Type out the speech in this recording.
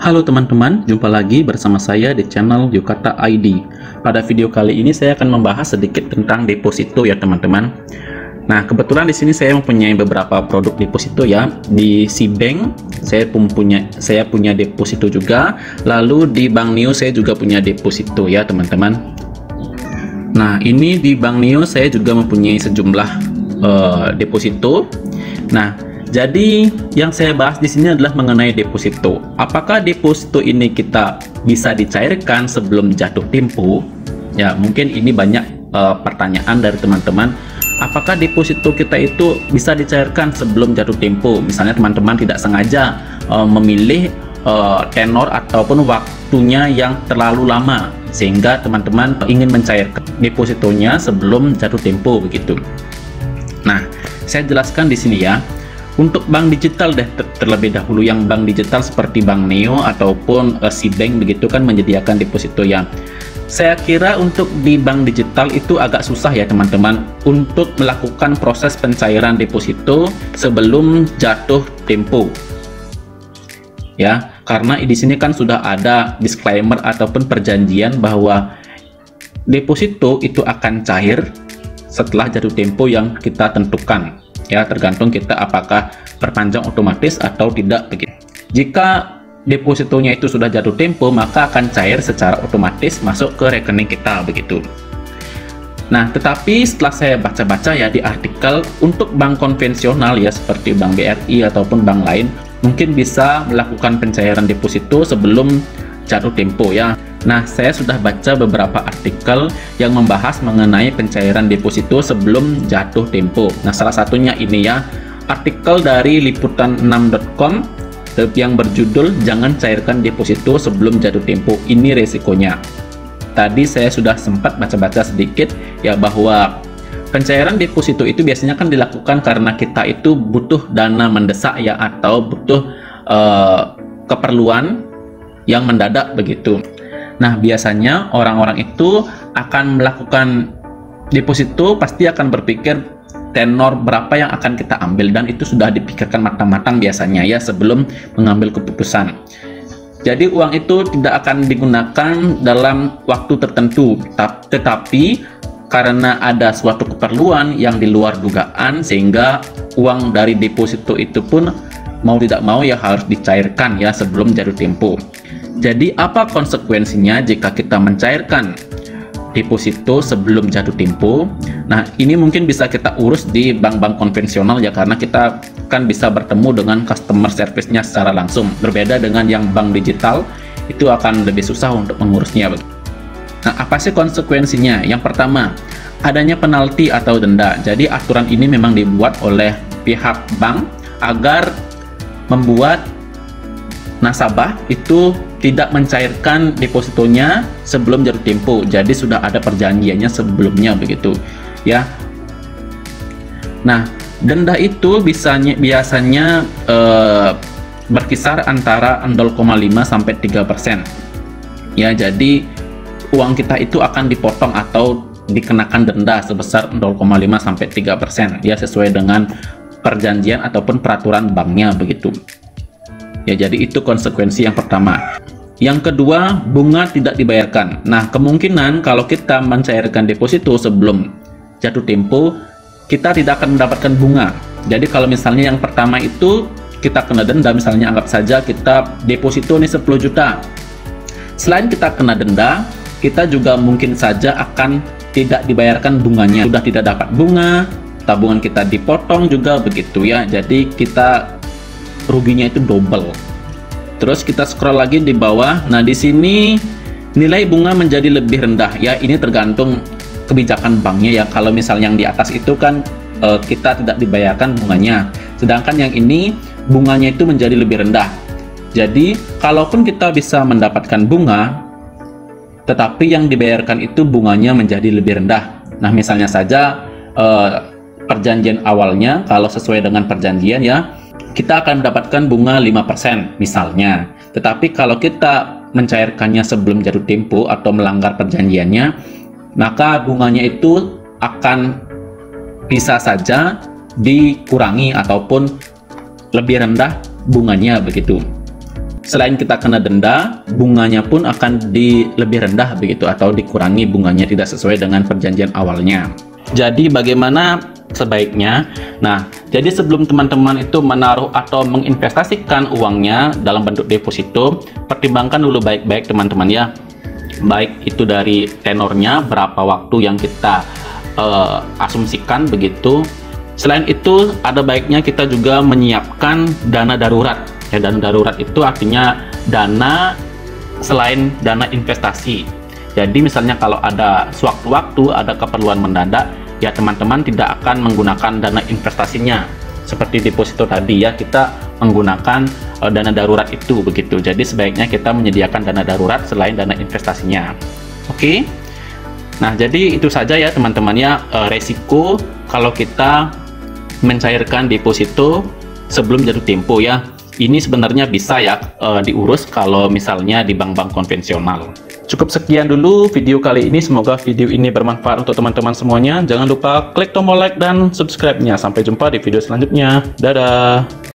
Halo teman-teman, jumpa lagi bersama saya di channel Yukata ID. Pada video kali ini saya akan membahas sedikit tentang deposito ya teman-teman. Nah, kebetulan di sini saya mempunyai beberapa produk deposito ya. Di Cbank saya punya deposito juga. Lalu di Bank Neo saya juga punya deposito ya teman-teman. Nah, ini di Bank Neo saya juga mempunyai sejumlah deposito. Nah, jadi yang saya bahas di sini adalah mengenai deposito. Apakah deposito ini kita bisa dicairkan sebelum jatuh tempo? Ya, mungkin ini banyak pertanyaan dari teman-teman. Apakah deposito kita itu bisa dicairkan sebelum jatuh tempo? Misalnya teman-teman tidak sengaja memilih tenor ataupun waktunya yang terlalu lama, sehingga teman-teman ingin mencairkan depositonya sebelum jatuh tempo begitu. Nah, saya jelaskan di sini ya. Untuk bank digital terlebih dahulu, yang bank digital seperti Bank Neo ataupun Cbank begitu kan menyediakan deposito ya. Saya kira untuk di bank digital itu agak susah ya teman-teman untuk melakukan proses pencairan deposito sebelum jatuh tempo. Ya, karena di sini kan sudah ada disclaimer ataupun perjanjian bahwa deposito itu akan cair setelah jatuh tempo yang kita tentukan. Ya, tergantung kita apakah perpanjang otomatis atau tidak begitu. Jika depositonya itu sudah jatuh tempo, maka akan cair secara otomatis masuk ke rekening kita begitu. Nah, tetapi setelah saya baca-baca ya di artikel, untuk bank konvensional ya seperti Bank BRI ataupun bank lain mungkin bisa melakukan pencairan deposito sebelum jatuh tempo ya. Nah, saya sudah baca beberapa artikel yang membahas mengenai pencairan deposito sebelum jatuh tempo. Nah, salah satunya ini ya, artikel dari liputan6.com yang berjudul "Jangan cairkan deposito sebelum jatuh tempo, ini resikonya". Tadi saya sudah sempat baca-baca sedikit ya, bahwa pencairan deposito itu biasanya kan dilakukan karena kita itu butuh dana mendesak ya, atau butuh keperluan yang mendadak begitu. Nah, biasanya orang-orang itu akan melakukan deposito pasti akan berpikir tenor berapa yang akan kita ambil, dan itu sudah dipikirkan matang-matang biasanya ya sebelum mengambil keputusan. Jadi uang itu tidak akan digunakan dalam waktu tertentu, tetapi karena ada suatu keperluan yang di luar dugaan, sehingga uang dari deposito itu pun mau tidak mau ya harus dicairkan ya sebelum jatuh tempo. Jadi apa konsekuensinya jika kita mencairkan deposito sebelum jatuh tempo? Nah, ini mungkin bisa kita urus di bank-bank konvensional ya, karena kita kan bisa bertemu dengan customer service-nya secara langsung. Berbeda dengan yang bank digital, itu akan lebih susah untuk mengurusnya. Nah, apa sih konsekuensinya? Yang pertama, adanya penalti atau denda. Jadi aturan ini memang dibuat oleh pihak bank agar membuat nasabah itu tidak mencairkan depositonya sebelum jatuh tempo. Jadi sudah ada perjanjiannya sebelumnya begitu ya. Nah, denda itu biasanya berkisar antara 0,5 sampai 3% ya. Jadi uang kita itu akan dipotong atau dikenakan denda sebesar 0,5 sampai 3% ya, sesuai dengan perjanjian ataupun peraturan banknya begitu ya. Jadi itu konsekuensi yang pertama. Yang kedua, bunga tidak dibayarkan. Nah, kemungkinan kalau kita mencairkan deposito sebelum jatuh tempo, kita tidak akan mendapatkan bunga. Jadi kalau misalnya yang pertama itu kita kena denda, misalnya anggap saja kita deposito nih 10 juta. Selain kita kena denda, kita juga mungkin saja akan tidak dibayarkan bunganya. Sudah tidak dapat bunga, tabungan kita dipotong juga begitu ya. Jadi kita ruginya itu double. Terus kita scroll lagi di bawah. Nah, di sini nilai bunga menjadi lebih rendah ya. Ini tergantung kebijakan banknya ya. Kalau misalnya yang di atas itu kan kita tidak dibayarkan bunganya, sedangkan yang ini bunganya itu menjadi lebih rendah. Jadi kalaupun kita bisa mendapatkan bunga, tetapi yang dibayarkan itu bunganya menjadi lebih rendah. Nah, misalnya saja perjanjian awalnya, kalau sesuai dengan perjanjian ya, kita akan mendapatkan bunga 5% misalnya. Tetapi kalau kita mencairkannya sebelum jatuh tempo atau melanggar perjanjiannya, maka bunganya itu akan bisa saja dikurangi ataupun lebih rendah bunganya begitu. selain kita kena denda, bunganya pun akan lebih rendah begitu, atau dikurangi bunganya tidak sesuai dengan perjanjian awalnya. Jadi bagaimana sebaiknya? Nah, jadi sebelum teman-teman itu menaruh atau menginvestasikan uangnya dalam bentuk deposito, pertimbangkan dulu baik-baik teman-teman ya. Baik itu dari tenornya, berapa waktu yang kita asumsikan begitu. Selain itu, ada baiknya kita juga menyiapkan dana darurat. Ya, dana darurat itu artinya dana selain dana investasi. Jadi misalnya kalau ada sewaktu-waktu ada keperluan mendadak, ya teman-teman tidak akan menggunakan dana investasinya. Seperti deposito tadi ya, kita menggunakan dana darurat itu begitu. Jadi sebaiknya kita menyediakan dana darurat selain dana investasinya. Oke. Nah, jadi itu saja ya teman-teman ya, resiko kalau kita mencairkan deposito sebelum jatuh tempo ya. Ini sebenarnya bisa ya diurus kalau misalnya di bank-bank konvensional. Cukup sekian dulu video kali ini, semoga video ini bermanfaat untuk teman-teman semuanya. Jangan lupa klik tombol like dan subscribe-nya. Sampai jumpa di video selanjutnya. Dadah!